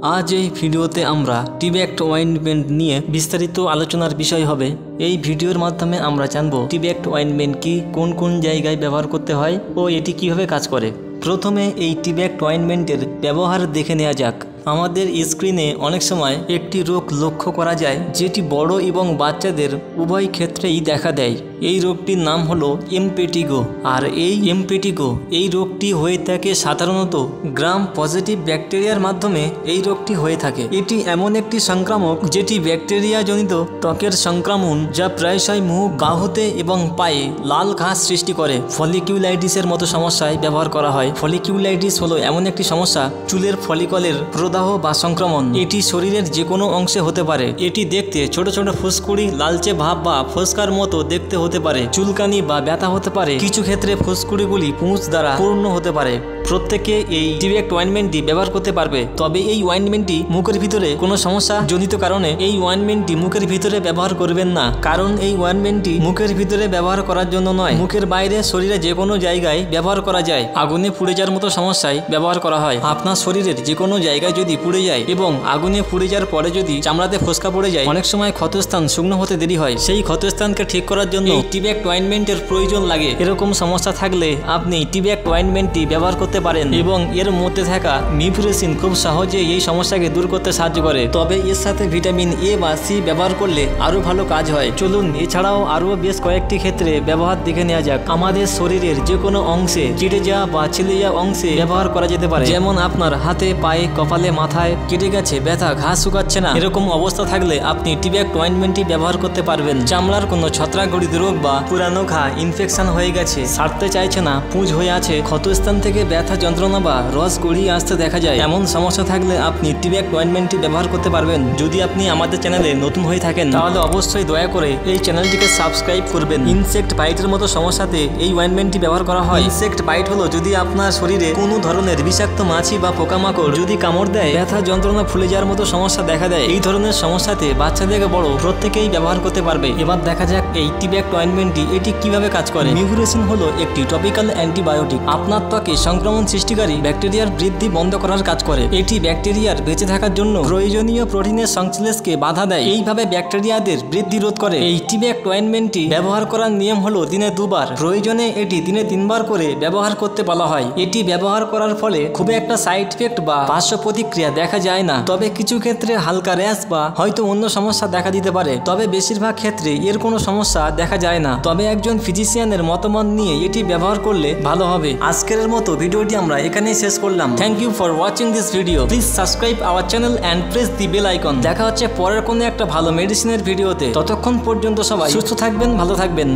आज এই ভিডিওতে আমরা টিব্যাক্ট অয়েন্টমেন্ট নিয়ে বিস্তারিত আলোচনার বিষয় হবে। এই ভিডিওর মাধ্যমে আমরা জানব টিব্যাক্ট অয়েন্টমেন্ট কি, কোন কোন জায়গায় ব্যবহার করতে হয় ও এটি কিভাবে কাজ করে। প্রথমে এই টিব্যাক্ট অয়েন্টমেন্টের ব্যবহার দেখে নেওয়া যাক। আমাদের স্ক্রিনে অনেক সময় একটি রোগ লক্ষ্য করা যায় যেটি বড় এবং বাচ্চাদের উভয় ক্ষেত্রেই দেখা দেয়। এই রোগটির নাম হলো ইমপেটিগো। আর এই ইমপেটিগো এই রোগটি হয়ে থাকে সাধারণত গ্রাম পজিটিভ ব্যাকটেরিয়ার মাধ্যমে এই রোগটি হয়ে থাকে। এটি এমন একটি সংক্রামক যেটি ব্যাকটেরিয়া জনিত ত্বকের সংক্রমণ যা প্রায়শই মুখ, বাহুতে এবং পায়ে লাল ঘাস সৃষ্টি করে। ফলিকিউলাইটিসের মতো সমস্যায় ব্যবহার করা হয়। ফলিকিউলাইটিস হলো এমন একটি সমস্যা চুলের ফলিকলের প্রদাহ বা সংক্রমণ। এটি শরীরের যে কোনো অংশে হতে পারে। এটি দেখতে ছোট ছোট ফুসকুড়ি, লালচে ভাব বা ফোস্কার মতো দেখতে হতে পারে। চুলকানি বা ব্যথা হতে পারে। কিছু ক্ষেত্রে ফুসকুড়িগুলি পুঁজ দ্বারা পূর্ণ হতে পারে। প্রত্যেকে এই টিব্যাক্ট অয়েন্টমেন্টটি ব্যবহার করতে পারবে। তবে এই অয়েন্টমেন্টটি মুখের ভিতরে কোনো সমস্যা জনিত কারণে এই অয়েন্টমেন্টটি মুখের ভিতরে ব্যবহার করবেন না, কারণ এই অয়েন্টমেন্টটি মুখের ভিতরে ব্যবহার করার জন্য নয়, মুখের বাইরে শরীরে যে কোনো জায়গায় ব্যবহার করা যায়। আগুনে পুড়ে যাওয়ার মতো সমস্যায় ব্যবহার করা হয়। আপনার শরীরের যে কোনো জায়গায় যদি পুড়ে যায় এবং আগুনে পুড়ে যাওয়ার পরে যদি চামড়াতে ফোস্কা পড়ে যায়, অনেক সময় ক্ষতস্থান শুকনো হতে দেরি হয়। সেই ক্ষতস্থানকে ঠিক করার জন্য টিব্যাক্ট অয়েন্টমেন্টের প্রয়োজন লাগে। এরকম সমস্যা থাকলে আপনি টিব্যাক্ট অয়েন্টমেন্টটি ব্যবহার করতে পারেন এবং এর মধ্যে থাকা মিফুরেসিন খুব সহজে এই সমস্যাকে দূর করতে সাহায্য করে। তবে এর সাথে ভিটামিন এ বা সি ব্যবহার করলে আরো ভালো কাজ হয়। চলুন এছাড়াও আরো বেশ কয়েকটি ক্ষেত্রে ব্যবহার দেখে নেওয়া যাক। আমাদের শরীরের যে কোনো অংশে কেটে যাওয়া বা ছিলে যাওয়া অংশে ব্যবহার করা যেতে পারে। যেমন আপনার হাতে, পায়ে, কপালে, মাথায় কেটে গেছে, ব্যথা, ঘাস শুকাচ্ছে না, এরকম অবস্থা থাকলে আপনি টিব্যাক্ট অয়েন্টমেন্টটি ব্যবহার করতে পারবেন। চামড়ার কোনো ছত্রাকজনিত রোগ বা পুরানো ঘা ইনফেকশন হয়ে গেছে, সারতে চাইছে না, পুঁজ হয়ে আছে, ক্ষতস্থান থেকে ব্যথা, যন্ত্রণা বা রস গড়িয়ে আসতে দেখা যায়, এমন সমস্যা থাকলে আপনি টিব্যাক্ট অয়েন্টমেন্টটি ব্যবহার করতে পারবেন। যদি আপনি আমাদের চ্যানেলে নতুন হয়ে থাকেন তাহলে অবশ্যই দয়া করে এই চ্যানেলটিকে সাবস্ক্রাইব করবেন। ইনসেক্ট বাইটের মতো সমস্যাতে এই অয়েন্টমেন্টটি ব্যবহার করা হয়। ইনসেক্ট বাইট হলো যদি আপনার শরীরে কোনো ধরনের বিষাক্ত মাছি বা পোকামাকড় যদি কামড় দেয়, ব্যথা, যন্ত্রণা, ফুলে যাওয়ার মতো সমস্যা দেখা দেয়। এই ধরনের সমস্যাতে বাচ্চা থেকে বড় প্রত্যেকেই ব্যবহার করতে পারবে। এবার দেখা যাক এই টিব্যাক্ট অয়েন্টমেন্টটি এটি কিভাবে কাজ করে। মিফুরেসিন হলো একটি টপিক্যাল অ্যান্টিবায়োটিক। আপনার ত্বকে সংক্রমণ সৃষ্টিকারী ব্যাকটেরিয়ার বৃদ্ধি বন্ধ করার কাজ করে। এটি ব্যাকটেরিয়ার বেঁচে থাকার জন্য প্রয়োজনীয় প্রোটিনের সংশ্লেষকে বাধা দেয়, এইভাবে ব্যাকটেরিয়াদের বৃদ্ধি রোধ করে। এই টিব্যাক্ট অয়েন্টমেন্টটি ব্যবহার করার নিয়ম হলো দিনে 2 বার, প্রয়োজনে এটি দিনে 3 বার করে ব্যবহার করতে বলা হয়। এটি ব্যবহার করার ফলে খুব একটা সাইড ইফেক্ট বা পার্শ্ব প্রতিক্রিয়া দেখা যায় না। তবে কিছু ক্ষেত্রে হালকা র্যাশ বা হয়তো অন্য সমস্যা দেখা দিতে পারে। তবে বেশিরভাগ ক্ষেত্রে এর কোনো সমস্যা দেখা যায় না। তবে একজন ফিজিশিয়ানের মতামত নিয়ে এটি ব্যবহার করলে ভালো হবে। আজকের মতো ভিডিওটি আমরা এখানেই শেষ করলাম। Thank you for watching this video. Please subscribe our channel and press the bell icon. দেখা হচ্ছে পরের কোনো একটা ভালো মেডিসিনের ভিডিওতে। ততক্ষণ পর্যন্ত সবাই সুস্থ থাকবেন, ভালো থাকবেন।